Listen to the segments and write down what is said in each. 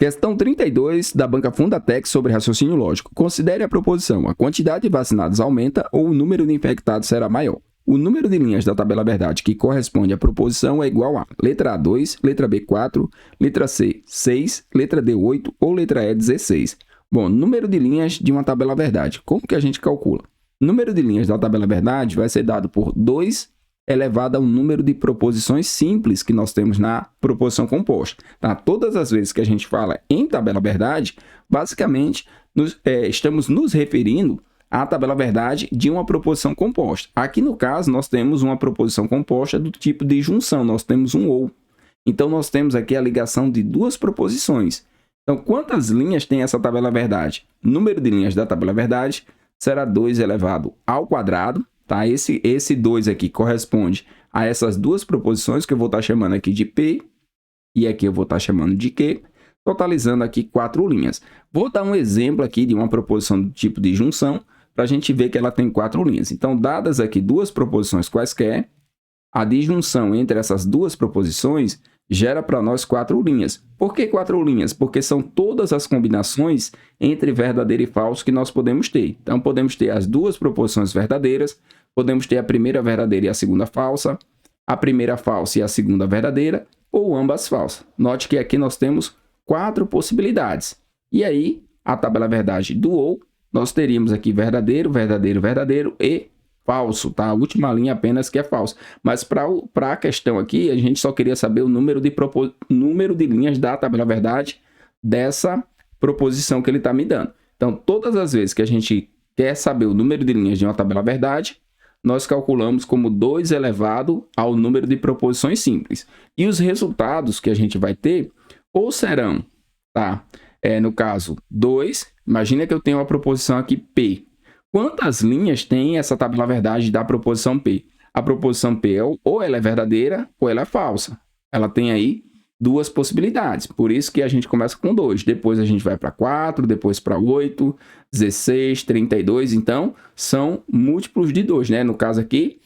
Questão 32 da banca Fundatec sobre raciocínio lógico. Considere a proposição: a quantidade de vacinados aumenta ou o número de infectados será maior. O número de linhas da tabela verdade que corresponde à proposição é igual a letra A 2, letra B 4, letra C 6, letra D 8 ou letra E 16. Bom, número de linhas de uma tabela verdade. Como que a gente calcula? O número de linhas da tabela verdade vai ser dado por 2 elevado ao número de proposições simples que nós temos na proposição composta. Tá? Todas as vezes que a gente fala em tabela verdade, basicamente estamos nos referindo à tabela verdade de uma proposição composta. Aqui no caso, nós temos uma proposição composta do tipo de junção, nós temos um ou. Então, nós temos aqui a ligação de duas proposições. Então, quantas linhas tem essa tabela verdade? O número de linhas da tabela verdade será 2 elevado ao quadrado. Tá? Esse 2 aqui corresponde a essas duas proposições que eu vou estar chamando aqui de P e aqui eu vou estar chamando de Q, totalizando aqui 4 linhas. Vou dar um exemplo aqui de uma proposição do tipo de junção para a gente ver que ela tem 4 linhas. Então, dadas aqui duas proposições quaisquer, a disjunção entre essas duas proposições gera para nós 4 linhas. Por que 4 linhas? Porque são todas as combinações entre verdadeiro e falso que nós podemos ter. Então, podemos ter as duas proposições verdadeiras, podemos ter a primeira verdadeira e a segunda falsa, a primeira falsa e a segunda verdadeira, ou ambas falsas. Note que aqui nós temos 4 possibilidades. E aí, a tabela verdade do ou, nós teríamos aqui verdadeiro, verdadeiro, verdadeiro e falso, tá? A última linha apenas que é falso. Mas para a questão aqui, a gente só queria saber o número de linhas da tabela verdade dessa proposição que ele está me dando. Então, todas as vezes que a gente quer saber o número de linhas de uma tabela verdade, nós calculamos como 2 elevado ao número de proposições simples. E os resultados que a gente vai ter, ou serão, tá? No caso, 2, imagina que eu tenho uma proposição aqui P. Quantas linhas tem essa tabela verdade da proposição P? A proposição P ou ela é verdadeira ou ela é falsa. Ela tem aí duas possibilidades. Por isso que a gente começa com 2. Depois a gente vai para 4, depois para 8, 16, 32. Então, são múltiplos de 2, né? No caso aqui,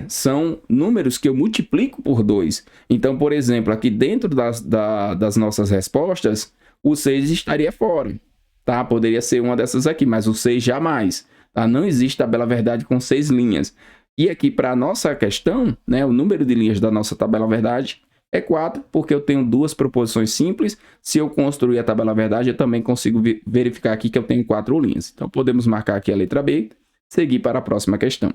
são números que eu multiplico por 2. Então, por exemplo, aqui dentro das nossas respostas, o 6 estaria fora. Tá? Poderia ser uma dessas aqui, mas o 6 jamais. Tá? Não existe tabela verdade com 6 linhas. E aqui, para a nossa questão, né, o número de linhas da nossa tabela verdade é 4, porque eu tenho duas proposições simples. Se eu construir a tabela verdade, eu também consigo verificar aqui que eu tenho 4 linhas. Então, podemos marcar aqui a letra B, seguir para a próxima questão.